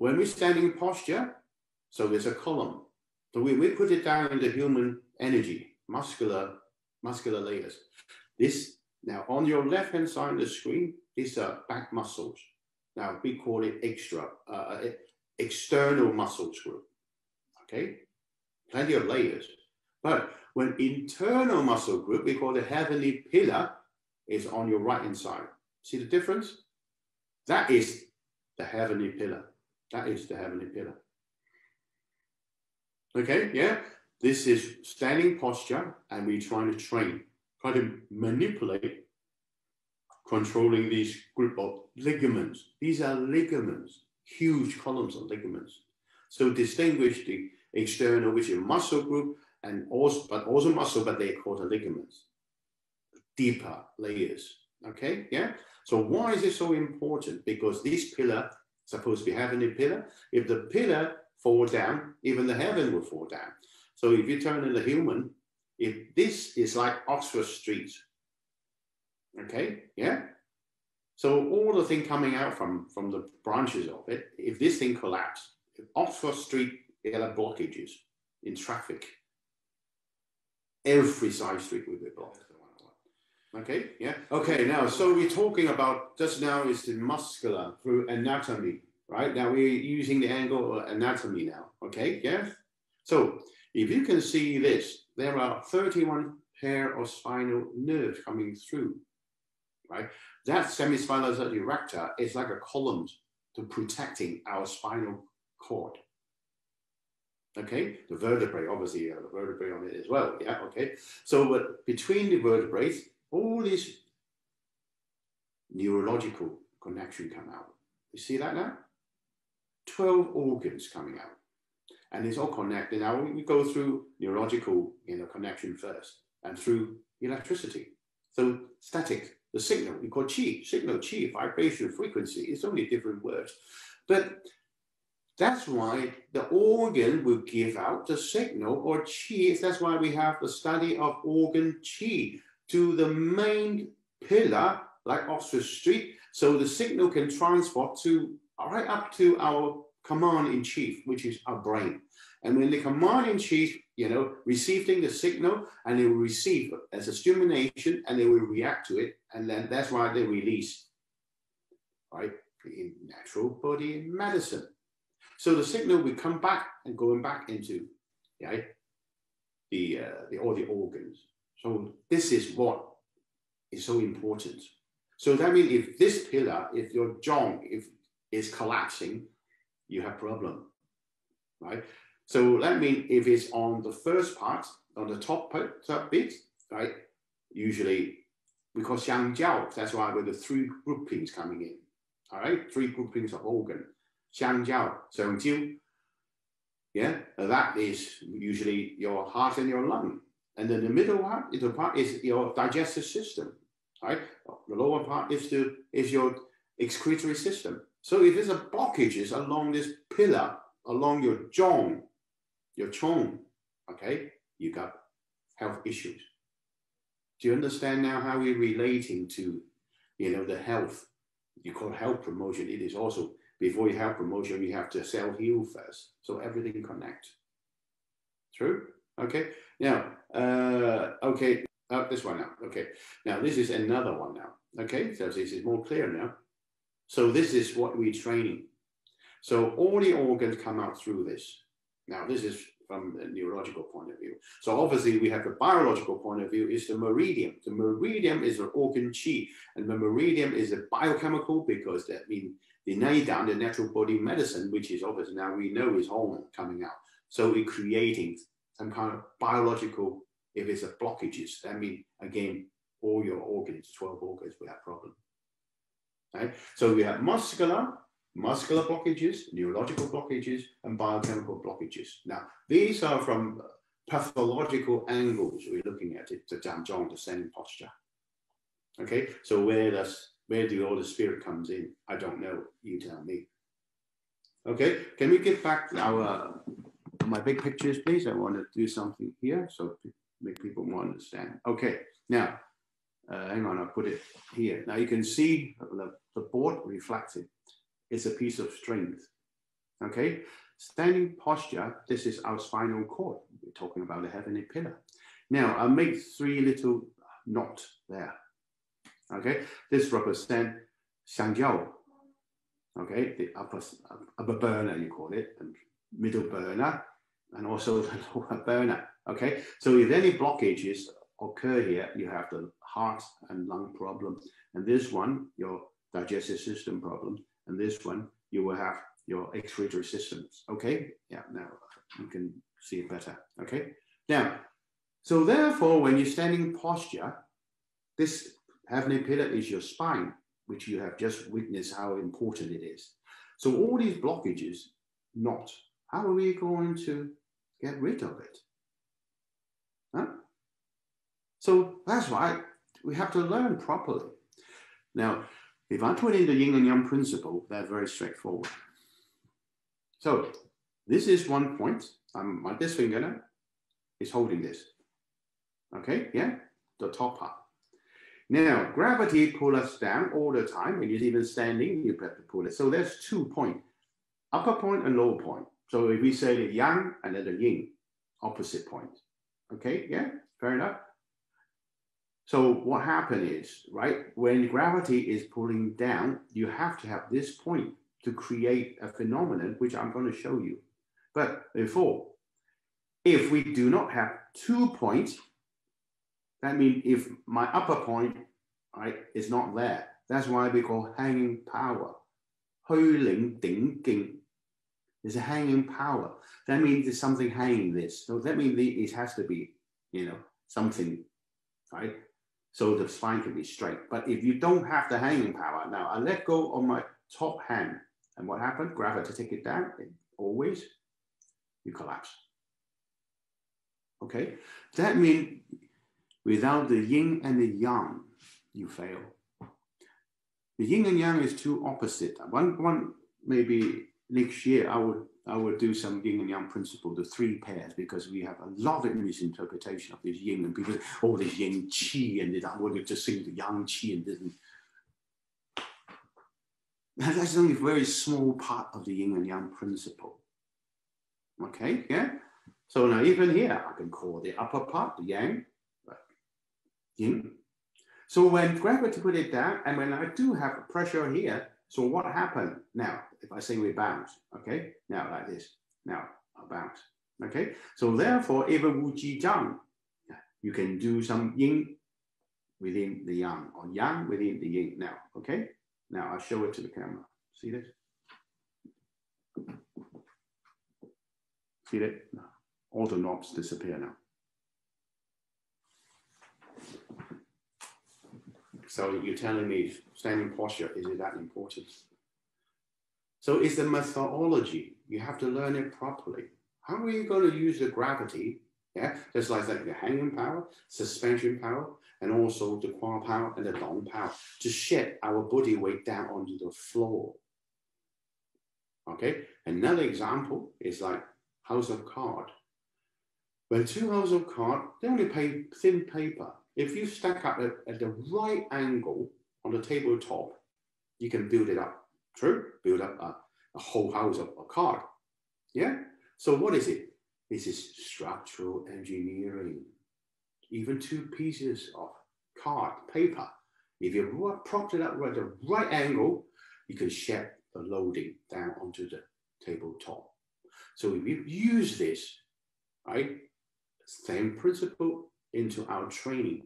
When we're standing posture, so there's a column. So we put it down in the human energy, muscular layers. This, now on your left-hand side of the screen, these are back muscles. Now we call it external muscles group, okay? Plenty of layers. But when internal muscle group, we call the heavenly pillar, is on your right-hand side. See the difference? That is the heavenly pillar. That is the heavenly pillar. Okay, yeah? This is standing posture, and we're trying to train, try to manipulate, controlling these group of ligaments. These are ligaments, huge columns of ligaments. So distinguish the external, which is muscle group, and also muscle, but they are called the ligaments. Deeper layers, okay, yeah? So why is it so important? Because this pillar supposed to be heavenly pillar. If the pillar fall down, even the heaven will fall down. So if you turn in the human, if this is like Oxford Street, okay, yeah? So all the thing coming out from the branches of it, if this thing collapses, if Oxford Street, it have blockages in traffic. Every side street will be blocked. Okay, yeah. Okay, now, so we're talking about, just now is the muscular through anatomy, right? Now we're using the angle of anatomy now, okay, yeah? So if you can see this, there are 31 pair of spinal nerves coming through, right? That semispinal erector is like a column to protecting our spinal cord. Okay, the vertebrae, obviously, the vertebrae on it as well, yeah, okay? So but between the vertebrae, all these neurological connection come out. You see that now? 12 organs coming out. And it's all connected. Now we go through neurological connection first and through electricity. So static, the signal, we call chi, signal, chi, vibration, frequency. It's only different words. But that's why the organ will give out the signal or chi. That's why we have the study of organ chi to the main pillar, like Oxford Street, so the signal can transport to right up to our command-in-chief, which is our brain. And when the command-in-chief, receiving the signal, and they will receive as a stimulation, and they will react to it, and then that's why they release, right, in natural body medicine. So the signal will come back and going back into all the organs. So this is what is so important. So that means if this pillar, if your jaw is collapsing, you have problem, right? So that means if it's on the first part, on the top bit, right? Usually we call xiangjiao. That's why with the three groupings coming in, all right? Three groupings of organ. Xiangjiao, Zhangjiu. Yeah, that is usually your heart and your lung. And then the middle part is your digestive system, right? The lower part is your excretory system. So if there's a blockages along this pillar, along your jaw, your chong, okay, you got health issues. Do you understand now how we're relating to, the health? You call health promotion. It is also, before you have promotion, you have to self-heal first. So everything connects. True? Okay. Now, this one now. Okay. Now, this is another one now. Okay. So this is more clear now. So this is what we're training. So all the organs come out through this. Now, this is from a neurological point of view. So obviously we have the biological point of view is the meridian. The meridian is an organ chi, and the meridian is a biochemical because that means they lay down the natural body medicine, which is obviously now we know is hormone coming out. So it's creating some kind of biological, if it's a blockages, that means, again, all your organs, 12 organs, we have problem. Right? So we have muscular blockages, neurological blockages, and biochemical blockages. Now, these are from pathological angles we're looking at it, the ZhanChun, the standing posture. Okay, so where do all the spirit comes in? I don't know, you tell me. Okay, can we get back to my big pictures, please? I want to do something here so make people more understand. Okay, now, hang on, I'll put it here. Now you can see the board reflected. It's a piece of strength. Okay, standing posture, this is our spinal cord. We're talking about the heavenly pillar. Now, I'll make 3 little knots there. Okay, this represents Shangjiao. Okay, the upper burner, you call it, and middle burner, and also the lower burner. Okay, so if any blockages occur here, you have the heart and lung problem, and this one, your digestive system problem, and this one, you will have your excretory systems. Okay, yeah, now you can see it better. Okay, now, so therefore, when you're standing posture, this heavenly pillar is your spine, which you have just witnessed how important it is. So all these blockages, how are we going to get rid of it? Huh? So that's why we have to learn properly. Now, if I put in the yin and yang principle, that's very straightforward. So this is one point. This finger now is holding this. Okay, yeah, the top part. Now, gravity pulls us down all the time. When you're even standing, you have to pull it. So there's 2 points, upper point and lower point. So if we say the yang and then the yin, opposite points. Okay, yeah, fair enough. So what happens is, right, when gravity is pulling down, you have to have this point to create a phenomenon, which I'm going to show you. But before, if we do not have 2 points, that means if my upper point, right, is not there, that's why we call hanging power. 虛領頂勁 is a hanging power. That means there's something hanging this. So that means it has to be, something, right? So the spine can be straight. But if you don't have the hanging power, now I let go of my top hand. And what happened? Gravity take it down. Always, you collapse. Okay? That means without the yin and the yang, you fail. The yin and yang is two opposite. One maybe next year I would do some yin and yang principle, the 3 pairs, because we have a lot of misinterpretation of this yin and people, this yin qi and I want to just sing the yang qi and this. That's only a very small part of the yin and yang principle. Okay, yeah. So now even here I can call the upper part the yang, yin. So when gravity put it down, and when I do have pressure here, so what happened? Now, if I say we bounce, okay? Now like this, now I bounce, okay? So therefore, even Wu Ji Zhang, you can do some yin within the yang, or yang within the yin now, okay? Now I'll show it to the camera. See this? See that? All the knobs disappear now. So you're telling me standing posture, is it that important? So it's the methodology. You have to learn it properly. How are you going to use the gravity? Yeah, just like the hanging power, suspension power, and also the core power and the long power to shed our body weight down onto the floor. Okay, another example is like house of cards. When 2 houses of cards, they only pay thin paper. If you stack up at the right angle on the tabletop, you can build it up. True? Build up a whole house of a card. Yeah? So what is it? This is structural engineering. Even 2 pieces of card, paper, if you prop it up at the right angle, you can shed the loading down onto the tabletop. So if you use this, right, same principle into our training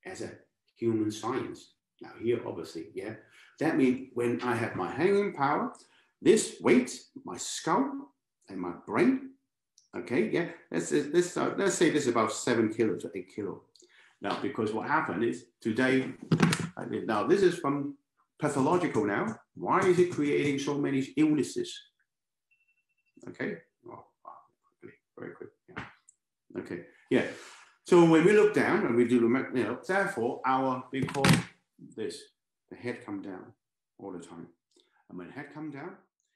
as a human science. Now here, obviously, yeah. That means when I have my hanging power, this weight, my skull and my brain, okay, yeah, let's say this is about 7 kilos to 8 kilos. Now, because what happened is today, now this is from pathological now. Why is it creating so many illnesses? Okay, oh, quickly, very quick, yeah. Okay, yeah. So when we look down and we do the, therefore we call this, the head come down all the time. And when head come down,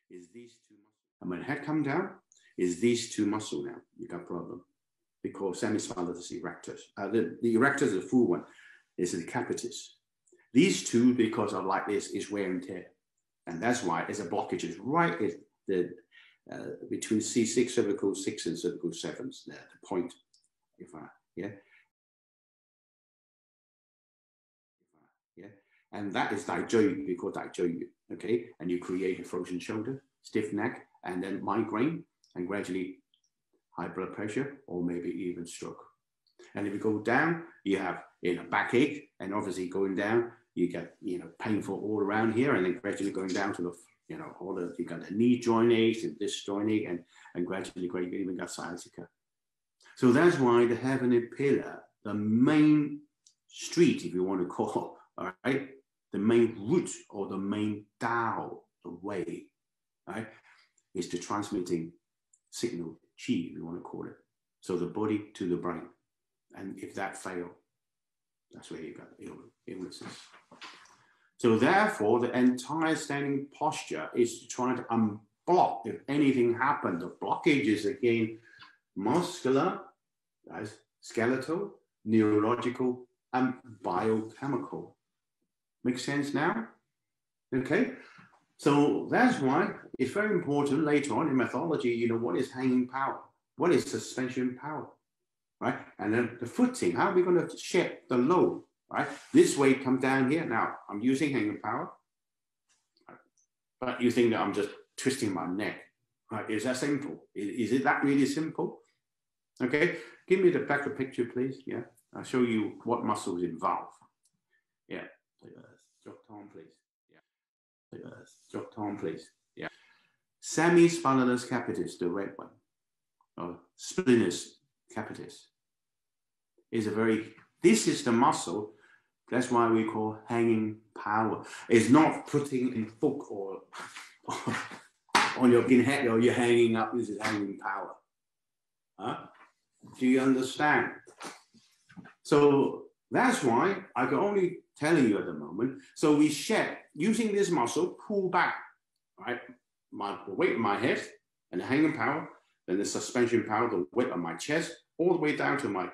is these two muscles. And when head come down, is these two muscles now. You got a problem. Because semispinatus erectus. The erectus is the full one. Is the capitis. These two, because of like this, is wear and tear. And that's why there's a blockage is right between C6, cervical 6 and cervical 7, the point. Yeah. And that is dijoyu, we call dijoyu, okay? And you create a frozen shoulder, stiff neck, and then migraine, and gradually high blood pressure, or maybe even stroke. And if you go down, you have backache, and obviously going down, you get painful all around here, and then gradually going down to the you got the knee joint aches and this joint ache, and gradually you even got sciatica. So that's why the heavenly pillar, the main street, if you want to call, all right, the main route or the main Tao, the way, right, is the transmitting signal, chi, if you want to call it. So the body to the brain. And if that fails, that's where you got illnesses. So therefore, the entire standing posture is trying to unblock. If anything happened, the blockage is again muscular, skeletal, neurological, and biochemical. Make sense now? Okay. So that's why it's very important later on in pathology, what is hanging power? What is suspension power? Right? And then the footing, how are we going to share the load? Right? This weight come down here. Now, I'm using hanging power. But you think that I'm just twisting my neck. Right? Is that simple? Is it that really simple? Okay. Give me the back picture, please. Yeah. I'll show you what muscles involved. Yeah. ZhanChun, please. Yeah. ZhanChun, please. Yeah. Semispinatus capitis, the red one, or spinous capitis, is this is the muscle. That's why we call hanging power. It's not putting in hook or on your head or you're hanging up. This is hanging power. Huh? Do you understand? So that's why I can only tell you at the moment. So we shed using this muscle, pull back, right? The weight of my head and the hanging power, then the suspension power, the weight of my chest, all the way down to my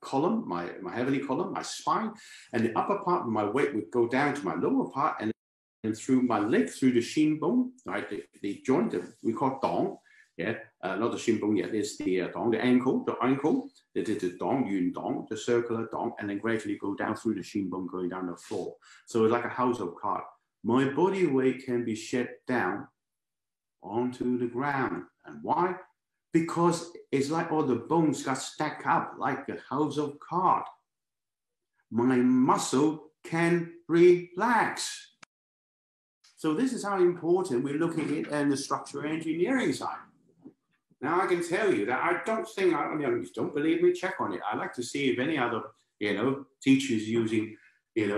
column, my heavenly column, my spine, and the upper part of my weight would go down to my lower part and through my leg, through the shin bone, right? The joint that we call dong, yeah, not the shin bone yet, it's the dong, the ankle, the dong, yun dong, the circular dong, and then gradually go down through the shin bone, going down the floor. So it's like a house of cards. My body weight can be shed down onto the ground. And why? Because it's like all the bones got stacked up like a house of cards. My muscle can relax. So this is how important we're looking at in the structural engineering side. Now I can tell you that I don't think, don't believe me, check on it. I'd like to see if any other, teachers using,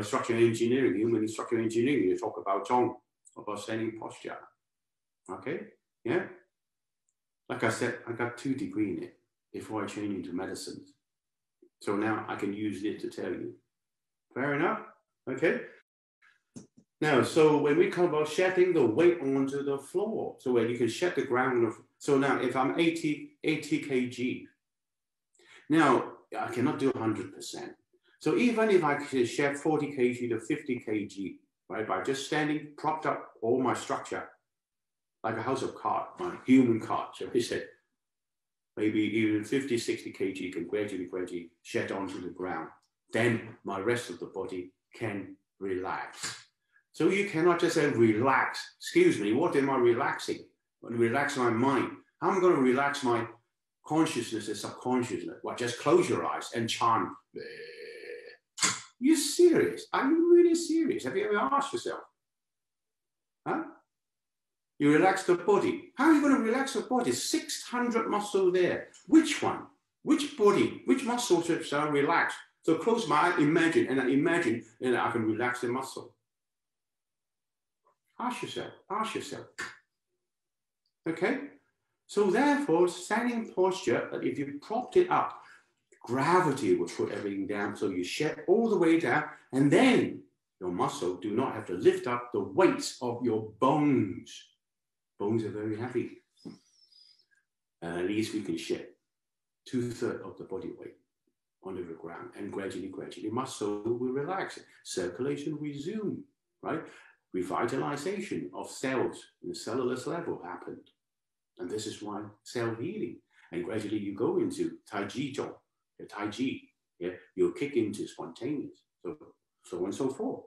structural engineering, human structural engineering, you talk about standing posture. Okay, yeah. Like I said, I got 2 degrees in it before I changed into medicine. So now I can use it to tell you. Fair enough? Okay. Now, so when we talk about shedding the weight onto the floor, so where you can shed the ground. So now if I'm 80 kg, now I cannot do 100%. So even if I can shed 40 kg to 50 kg, right, by just standing, propped up all my structure, like a house of cards, my human cards, so we said, maybe even 50, 60 kg can gradually shed onto the ground. Then my rest of the body can relax. So you cannot just say relax. Excuse me, what am I relaxing? I'm going to relax my mind. How am I going to relax my consciousness and subconsciousness? Well, just close your eyes and chant. You're serious? Are you really serious? Have you ever asked yourself? Huh? You relax the body. How are you going to relax the body? 600 muscles there. Which one? Which body? Which muscle shall I relax? So close my eye, imagine, and I can relax the muscle. Ask yourself, ask yourself. Okay? So therefore, standing posture, if you propped it up, gravity will put everything down. So you shed all the way down, and then your muscle do not have to lift up the weights of your bones. Bones are very heavy. And at least we can shed 2/3 of the body weight onto the ground, and gradually, muscle will relax. Circulation resume, right? Revitalization of cells in the cellular level happened. And this is why cell healing. And gradually you go into Tai Chi, yeah, you'll kick into spontaneous, so on and so forth.